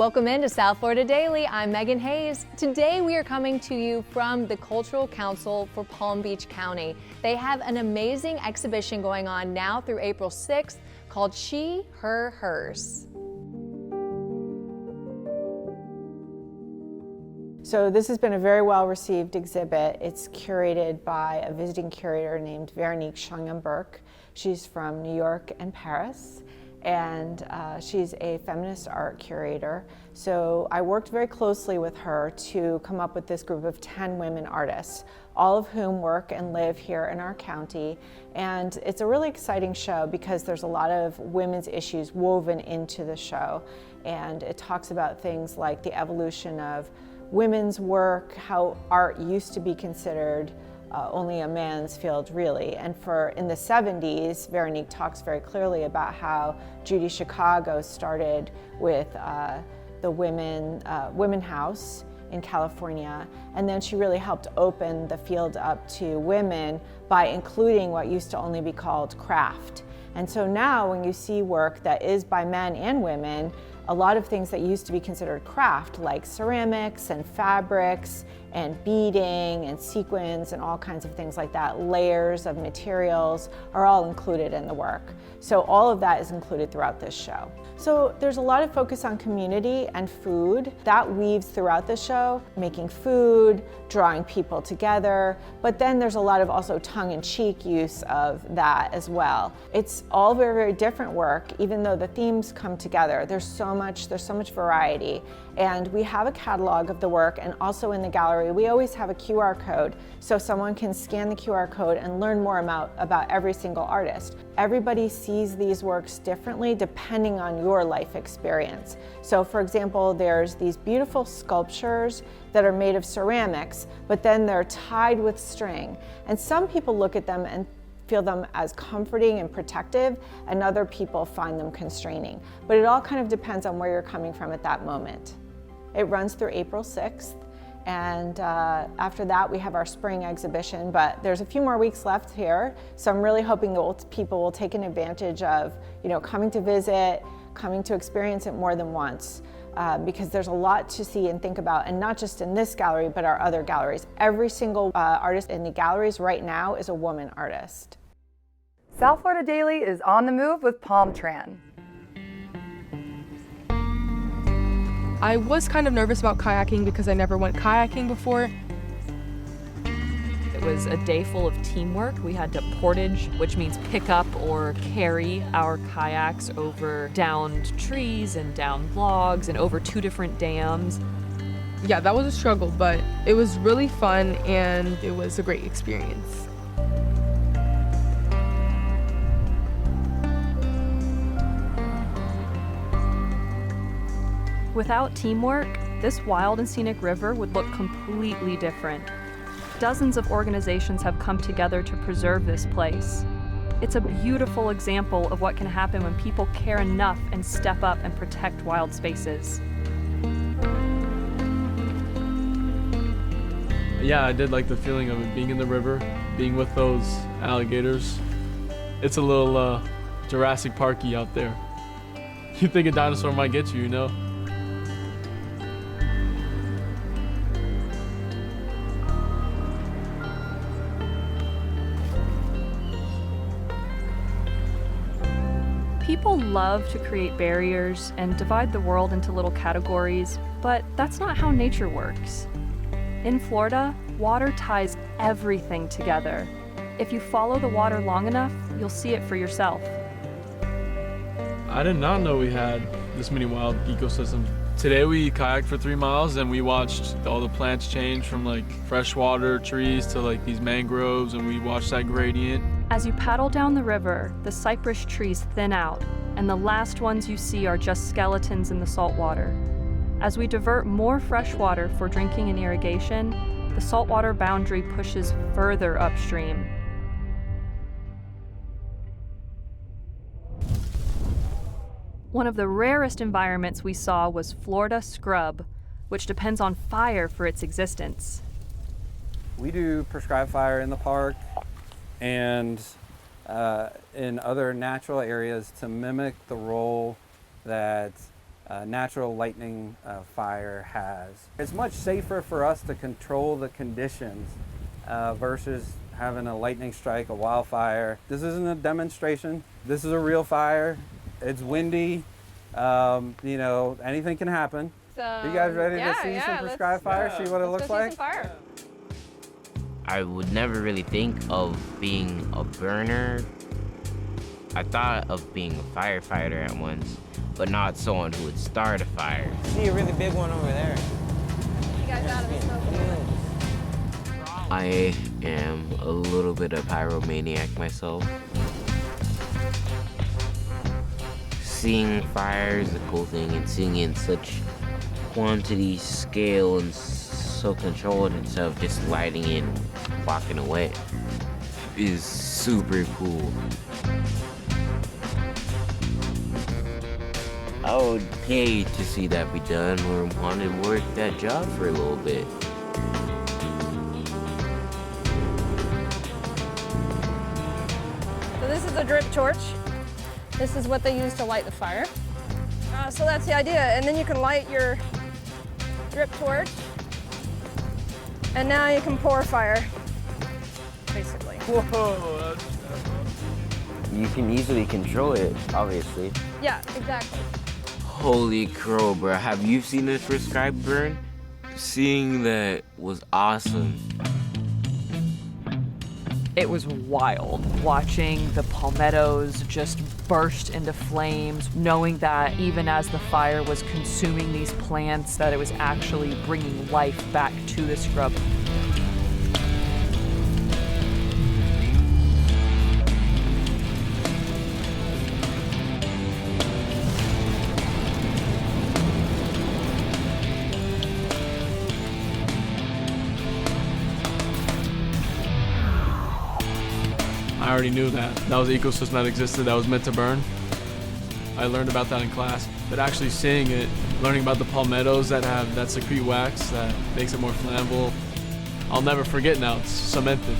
Welcome into South Florida Daily. I'm Megan Hayes. Today we are coming to you from the Cultural Council for Palm Beach County. They have an amazing exhibition going on now through April 6th called She, Her, Hers. So this has been a very well-received exhibit. It's curated by a visiting curator named Veronique Schongenberg. She's from New York and Paris, and she's a feminist art curator. So I worked very closely with her to come up with this group of 10 women artists, all of whom work and live here in our county. And it's a really exciting show because there's a lot of women's issues woven into the show. And it talks about things like the evolution of women's work, how art used to be considered only a man's field, really. And in the 70s, Veronique talks very clearly about how Judy Chicago started with the Women House in California, and then she really helped open the field up to women by including what used to only be called craft. And so now when you see work that is by men and women, a lot of things that used to be considered craft, like ceramics and fabrics and beading and sequins and all kinds of things like that, layers of materials, are all included in the work. So all of that is included throughout this show. So there's a lot of focus on community and food. That weaves throughout the show, making food, drawing people together, but then there's a lot of also tongue-in-cheek use of that as well. It's all very, very different work, even though the themes come together. There's so much variety. And we have a catalog of the work, and also in the gallery, we always have a QR code so someone can scan the QR code and learn more about every single artist. Everybody sees these works differently depending on your life experience. So for example, there's these beautiful sculptures that are made of ceramics, but then they're tied with string. And some people look at them and feel them as comforting and protective, and other people find them constraining. But it all kind of depends on where you're coming from at that moment. It runs through April 6th, and after that we have our spring exhibition, but there's a few more weeks left here, so I'm really hoping that people will take an advantage of coming to visit, coming to experience it more than once. Because there's a lot to see and think about, and not just in this gallery, but our other galleries. Every single artist in the galleries right now is a woman artist. South Florida Daily is on the move with Palm Tran. I was kind of nervous about kayaking because I never went kayaking before. It was a day full of teamwork. We had to portage, which means pick up or carry our kayaks over downed trees and down logs and over 2 different dams. Yeah, that was a struggle, but it was really fun and it was a great experience. Without teamwork, this wild and scenic river would look completely different. Dozens of organizations have come together to preserve this place. It's a beautiful example of what can happen when people care enough and step up and protect wild spaces. Yeah, I did like the feeling of it being in the river, being with those alligators. It's a little Jurassic Parky out there. You think a dinosaur might get you, People love to create barriers and divide the world into little categories, but that's not how nature works. In Florida, water ties everything together. If you follow the water long enough, you'll see it for yourself. I did not know we had this many wild ecosystems. Today we kayaked for 3 miles and we watched all the plants change from like freshwater trees to like these mangroves, and we watched that gradient. As you paddle down the river, the cypress trees thin out, and the last ones you see are just skeletons in the salt water. As we divert more fresh water for drinking and irrigation, the saltwater boundary pushes further upstream. One of the rarest environments we saw was Florida scrub, which depends on fire for its existence. We do prescribed fire in the park and in other natural areas to mimic the role that natural lightning fire has. It's much safer for us to control the conditions versus having a lightning strike, a wildfire. This isn't a demonstration. This is a real fire. It's windy. You know, anything can happen. Are you guys ready to see some prescribed fire? See what it looks like? I would never really think of being a burner. I thought of being a firefighter at once, but not someone who would start a fire. See a really big one over there. You guys out of the smoke? I am a little bit of pyromaniac myself. Seeing fire is a cool thing, and seeing it in such quantity, scale, and so controlled instead of just lighting it and walking away is super cool. I would pay to see that be done or want to work that job for a little bit. So this is a drip torch. This is what they use to light the fire. So that's the idea. And then you can light your drip torch. And now you can pour fire, basically. Whoa. You can easily control it, obviously. Yeah, exactly. Holy crow, bro. Have you seen this prescribed burn? Seeing that was awesome. It was wild watching the palmettos just burst into flames, knowing that even as the fire was consuming these plants, that it was actually bringing life back to the scrub. I already knew that. That was an ecosystem that existed that was meant to burn. I learned about that in class. But actually seeing it, learning about the palmettos that secrete wax that makes it more flammable, I'll never forget now. It's cemented.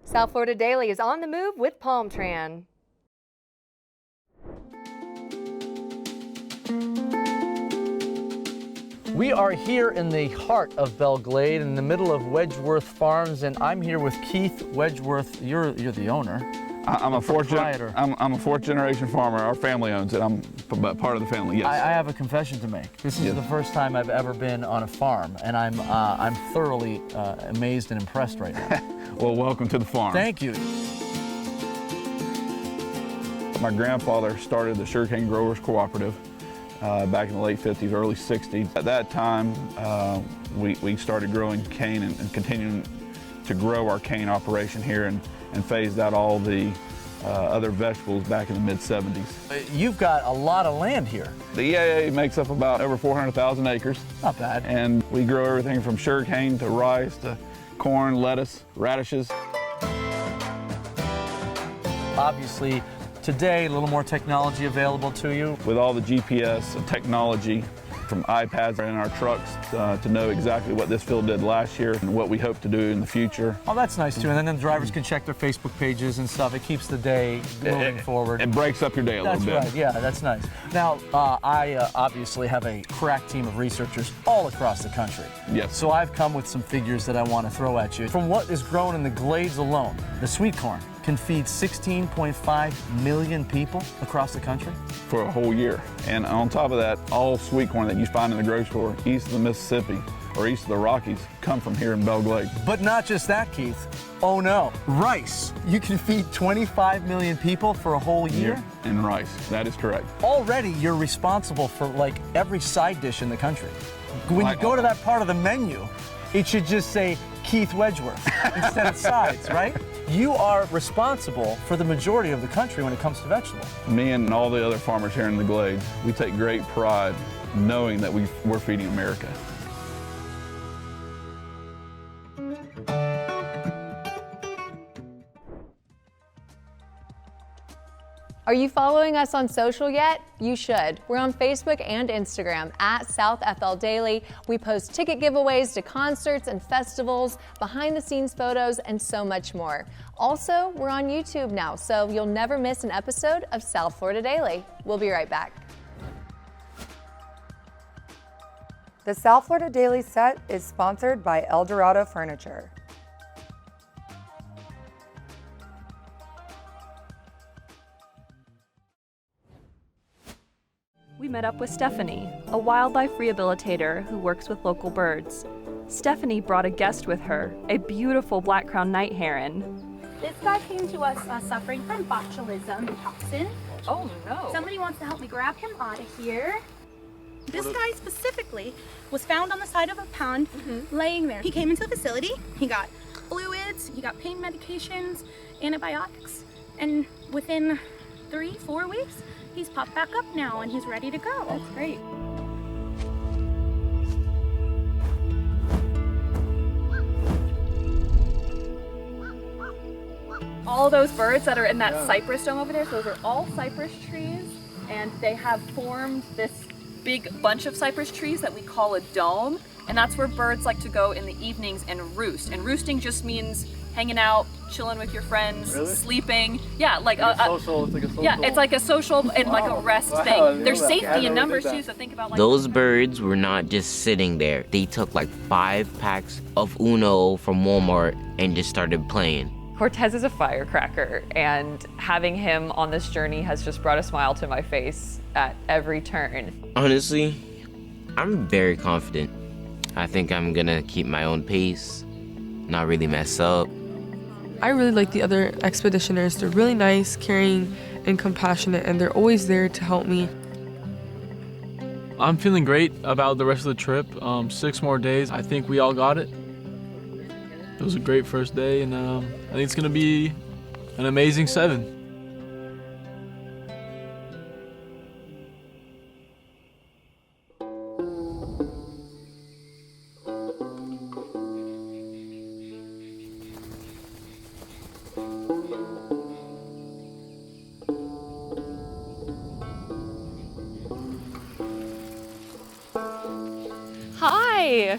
South Florida Daily is on the move with Palm Tran. We are here in the heart of Belle Glade, in the middle of Wedgeworth Farms, and I'm here with Keith Wedgeworth. You're the owner. I'm a fourth generation farmer. Our family owns it. I'm part of the family. Yes. I have a confession to make. This is the first time I've ever been on a farm, and I'm thoroughly amazed and impressed right now. Well, welcome to the farm. Thank you. My grandfather started the Sugarcane Growers Cooperative back in the late 50s, early 60s. At that time, we started growing cane and continuing to grow our cane operation here and phased out all the other vegetables back in the mid-70s. You've got a lot of land here. The EAA makes up about over 400,000 acres. Not bad. And we grow everything from sugarcane to rice to corn, lettuce, radishes. Obviously, today, a little more technology available to you. With all the GPS technology from iPads in our trucks to know exactly what this field did last year and what we hope to do in the future. Oh, that's nice too. And then the drivers can check their Facebook pages and stuff. It keeps the day moving forward. It breaks up your day a little bit. That's right, yeah, that's nice. Now, I obviously have a crack team of researchers all across the country. Yes. So I've come with some figures that I want to throw at you. From what is grown in the glades alone, the sweet corn can feed 16.5 million people across the country. For a whole year. And on top of that, all sweet corn that you find in the grocery store east of the Mississippi or east of the Rockies come from here in Belle Glade. But not just that, Keith. Oh no, rice. You can feed 25 million people for a whole year? In rice, that is correct. Already you're responsible for like every side dish in the country. When you go to that part of the menu, it should just say Keith Wedgeworth instead of sides, right? You are responsible for the majority of the country when it comes to vegetables. Me and all the other farmers here in the Glade, we take great pride knowing that we're feeding America. Are you following us on social yet? You should. We're on Facebook and Instagram at South FL Daily. We post ticket giveaways to concerts and festivals, behind the scenes photos, and so much more. Also, we're on YouTube now, so you'll never miss an episode of South Florida Daily. We'll be right back. The South Florida Daily set is sponsored by El Dorado Furniture. We met up with Stephanie, a wildlife rehabilitator who works with local birds. Stephanie brought a guest with her, a beautiful black-crowned night heron. This guy came to us suffering from botulism toxin. Oh no. Somebody wants to help me grab him out of here. This guy specifically was found on the side of a pond laying there. He came into the facility, he got fluids, he got pain medications, antibiotics, and within 3-4 weeks, he's popped back up now and he's ready to go. That's great. All those birds that are in that cypress dome over there, so those are all cypress trees, and they have formed this big bunch of cypress trees that we call a dome, and that's where birds like to go in the evenings and roost. And roosting just means hanging out, chilling with your friends, sleeping. Yeah, like a social. It's like a social. Yeah, it's like a social and like a rest thing. There's safety in numbers too, so think about like those birds were not just sitting there. They took like 5 packs of Uno from Walmart and just started playing. Cortez is a firecracker, and having him on this journey has just brought a smile to my face at every turn. Honestly, I'm very confident. I think I'm gonna keep my own pace, not really mess up. I really like the other expeditioners. They're really nice, caring, and compassionate, and they're always there to help me. I'm feeling great about the rest of the trip. 6 more days. I think we all got it. It was a great first day, and I think it's gonna be an amazing 7. Hi!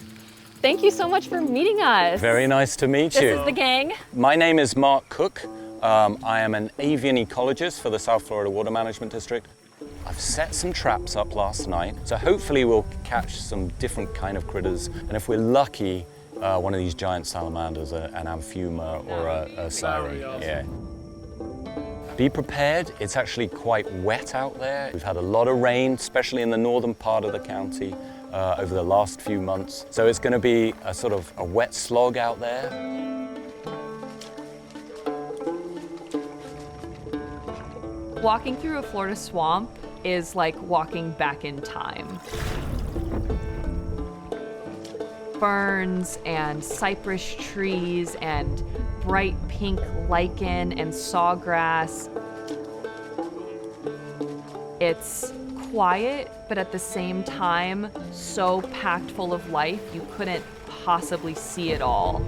Thank you so much for meeting us. Very nice to meet you. This is the gang. My name is Mark Cook. I am an avian ecologist for the South Florida Water Management District. I've set some traps up last night, so hopefully we'll catch some different kind of critters. And if we're lucky, one of these giant salamanders, an amphibia or a siren. Yeah. Be prepared, it's actually quite wet out there. We've had a lot of rain, especially in the northern part of the county. Over the last few months. So it's going to be a sort of a wet slog out there. Walking through a Florida swamp is like walking back in time. Ferns and cypress trees and bright pink lichen and sawgrass. It's quiet, but at the same time, so packed full of life, you couldn't possibly see it all.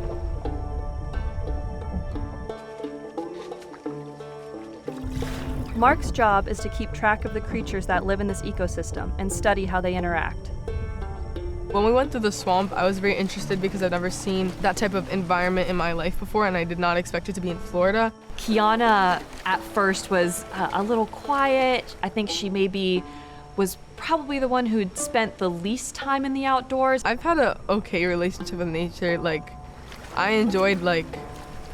Mark's job is to keep track of the creatures that live in this ecosystem and study how they interact. When we went through the swamp, I was very interested because I've never seen that type of environment in my life before, and I did not expect it to be in Florida. Kiana at first was a little quiet. I think she maybe was probably the one who'd spent the least time in the outdoors. I've had an okay relationship with nature. Like, I enjoyed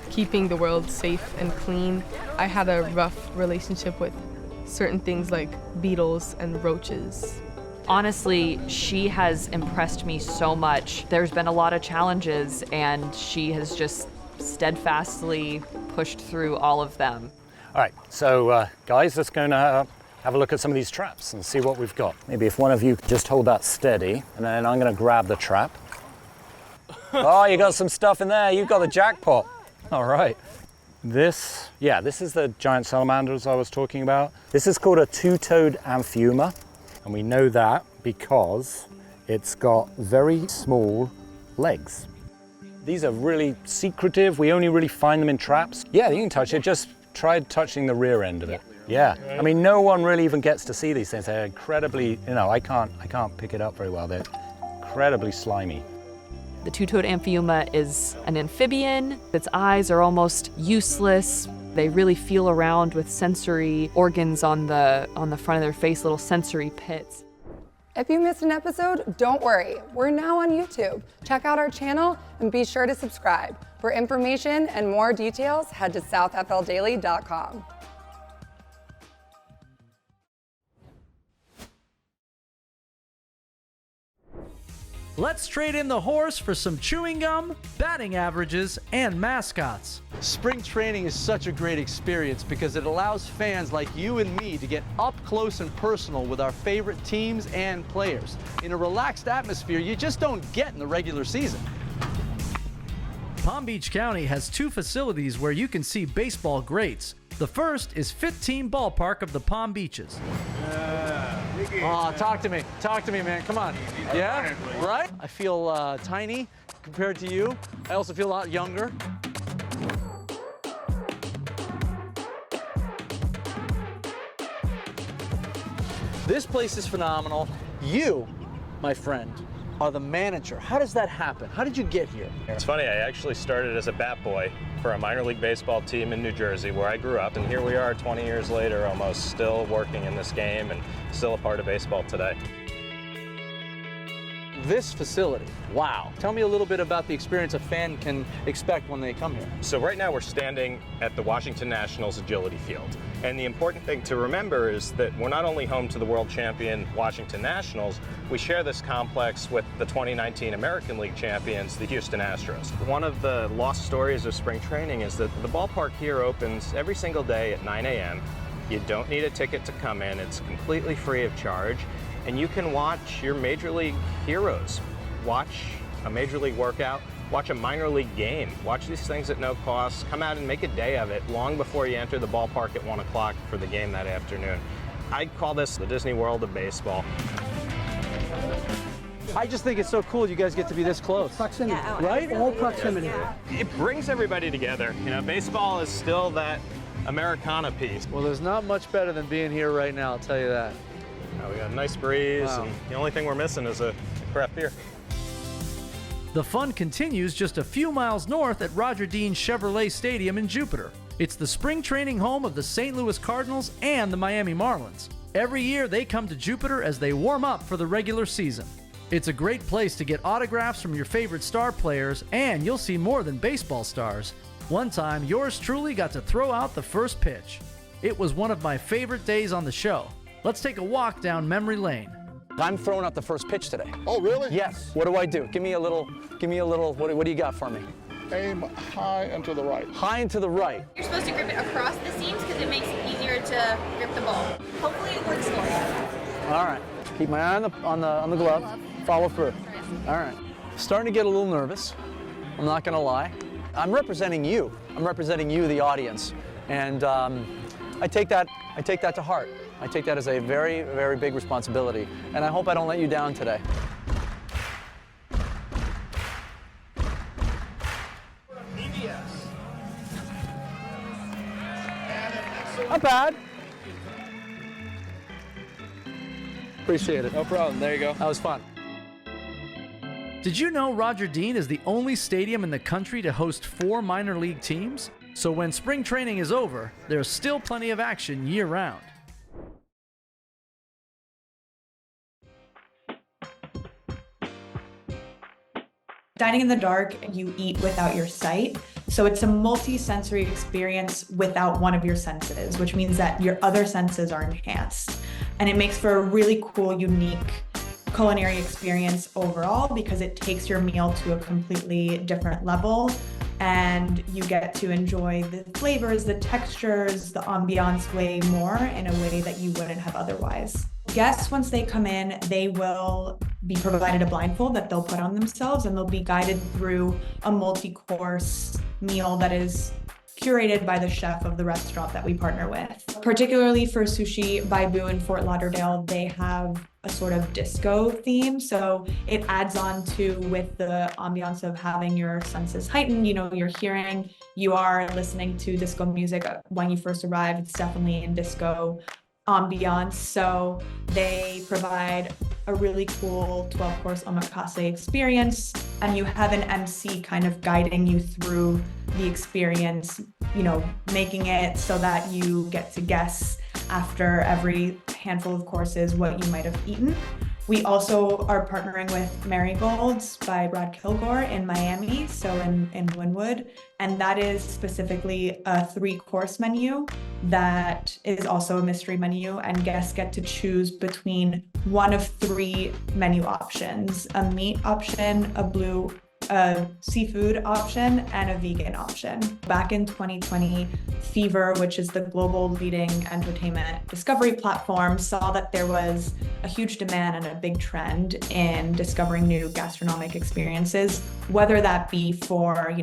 keeping the world safe and clean. I had a rough relationship with certain things like beetles and roaches. Honestly, she has impressed me so much. There's been a lot of challenges, and she has just steadfastly pushed through all of them. All right, so guys, let's go and have a look at some of these traps and see what we've got. Maybe if one of you could just hold that steady, and then I'm going to grab the trap. Oh, you got some stuff in there. You've got the jackpot. All right. This is the giant salamanders I was talking about. This is called a two-toed amphibia, and we know that because it's got very small legs. These are really secretive. We only really find them in traps. Yeah, you can touch it. Just try touching the rear end of it. Yeah, I mean, no one really even gets to see these things. They're incredibly, I can't pick it up very well. They're incredibly slimy. The two-toed Amphiuma is an amphibian. Its eyes are almost useless. They really feel around with sensory organs on the front of their face, little sensory pits. If you missed an episode, don't worry. We're now on YouTube. Check out our channel and be sure to subscribe. For information and more details, head to southfldaily.com. Let's trade in the horse for some chewing gum, batting averages, and mascots. Spring training is such a great experience because it allows fans like you and me to get up close and personal with our favorite teams and players in a relaxed atmosphere you just don't get in the regular season. Palm Beach County has 2 facilities where you can see baseball greats. The first is Fit Team Ballpark of the Palm Beaches. Oh, talk to me, man. Come on. Yeah, right? I feel tiny compared to you. I also feel a lot younger. This place is phenomenal. You, my friend, are the manager. How does that happen? How did you get here? It's funny, I actually started as a bat boy for a minor league baseball team in New Jersey where I grew up, and here we are 20 years later almost still working in this game and still a part of baseball today. This facility, wow. Tell me a little bit about the experience a fan can expect when they come here. So right now we're standing at the Washington Nationals Agility Field. And the important thing to remember is that we're not only home to the world champion Washington Nationals, we share this complex with the 2019 American League champions, the Houston Astros. One of the lost stories of spring training is that the ballpark here opens every single day at 9 a.m. You don't need a ticket to come in. It's completely free of charge. And you can watch your major league heroes, watch a major league workout, watch a minor league game, watch these things at no cost, come out and make a day of it long before you enter the ballpark at 1 o'clock for the game that afternoon. I call this the Disney World of baseball. I just think it's so cool you guys get to be this close. Proximity, right? All proximity. It brings everybody together. You know, baseball is still that Americana piece. Well, there's not much better than being here right now, I'll tell you that. We got a nice breeze, and the only thing we're missing is a craft beer. The fun continues just a few miles north at Roger Dean Chevrolet Stadium in Jupiter. It's the spring training home of the St. Louis Cardinals and the Miami Marlins. Every year they come to Jupiter as they warm up for the regular season. It's a great place to get autographs from your favorite star players, and you'll see more than baseball stars. One time, yours truly got to throw out the first pitch. It was one of my favorite days on the show. Let's take a walk down memory lane. I'm throwing out the first pitch today. Oh, really? Yes. What do I do? Give me a little, what do you got for me? Aim high and to the right. High and to the right. You're supposed to grip it across the seams because it makes it easier to grip the ball. Hopefully it works for you. All right. Keep my eye on the glove. Follow through. All right. Starting to get a little nervous. I'm not gonna lie. I'm representing you. I'm representing you, the audience, and I take that to heart. I take that as a very, very big responsibility, and I hope I don't let you down today. Not bad. Appreciate it. No problem. There you go. That was fun. Did you know Roger Dean is the only stadium in the country to host 4 minor league teams? So when spring training is over, there's still plenty of action year-round. Dining in the dark, you eat without your sight. So it's a multi-sensory experience without one of your senses, which means that your other senses are enhanced. And it makes for a really cool, unique culinary experience overall because it takes your meal to a completely different level and you get to enjoy the flavors, the textures, the ambiance way more in a way that you wouldn't have otherwise. Guests, once they come in, they will be provided a blindfold that they'll put on themselves and they'll be guided through a multi-course meal that is curated by the chef of the restaurant that we partner with. Particularly for Sushi Baibu in Fort Lauderdale, they have a sort of disco theme. So it adds on to, with the ambiance of having your senses heightened, you're hearing, you are listening to disco music when you first arrive. It's definitely in disco ambiance. So they provide a really cool 12-course omakase experience, and you have an MC kind of guiding you through the experience, making it so that you get to guess after every handful of courses what you might have eaten. We also are partnering with Marigolds by Brad Kilgore in Miami, so in Wynwood, and that is specifically a 3-course menu that is also a mystery menu, and guests get to choose between one of 3 menu options: a meat option, a seafood option, and a vegan option. Back in 2020, Fever, which is the global leading entertainment discovery platform, saw that there was a huge demand and a big trend in discovering new gastronomic experiences, whether that be for,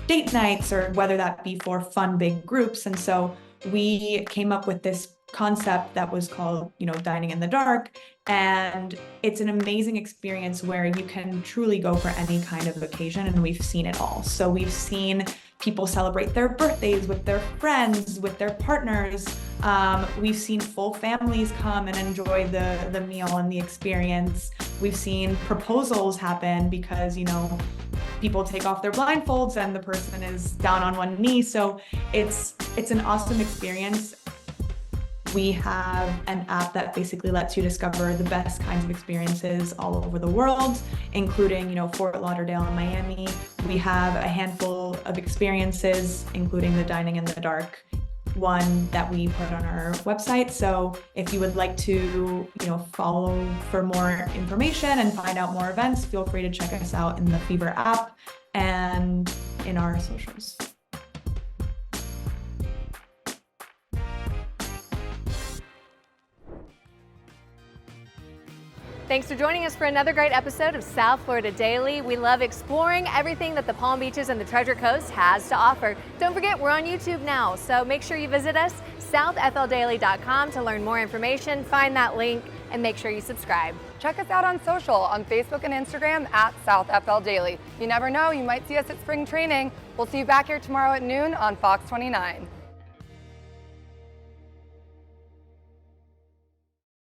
date nights or whether that be for fun big groups. And so we came up with this concept that was called, Dining in the Dark. And it's an amazing experience where you can truly go for any kind of occasion, and we've seen it all. So we've seen people celebrate their birthdays with their friends, with their partners. We've seen full families come and enjoy the meal and the experience. We've seen proposals happen because, people take off their blindfolds and the person is down on one knee. So it's an awesome experience. We have an app that basically lets you discover the best kinds of experiences all over the world, including, Fort Lauderdale and Miami. We have a handful of experiences, including the Dining in the Dark one that we put on our website. So if you would like to, follow for more information and find out more events, feel free to check us out in the Fever app and in our socials. Thanks for joining us for another great episode of South Florida Daily. We love exploring everything that the Palm Beaches and the Treasure Coast has to offer. Don't forget, we're on YouTube now, so make sure you visit us, southfldaily.com, to learn more information, find that link, and make sure you subscribe. Check us out on social, on Facebook and Instagram at SouthFLDaily. You never know, you might see us at spring training. We'll see you back here tomorrow at noon on Fox 29.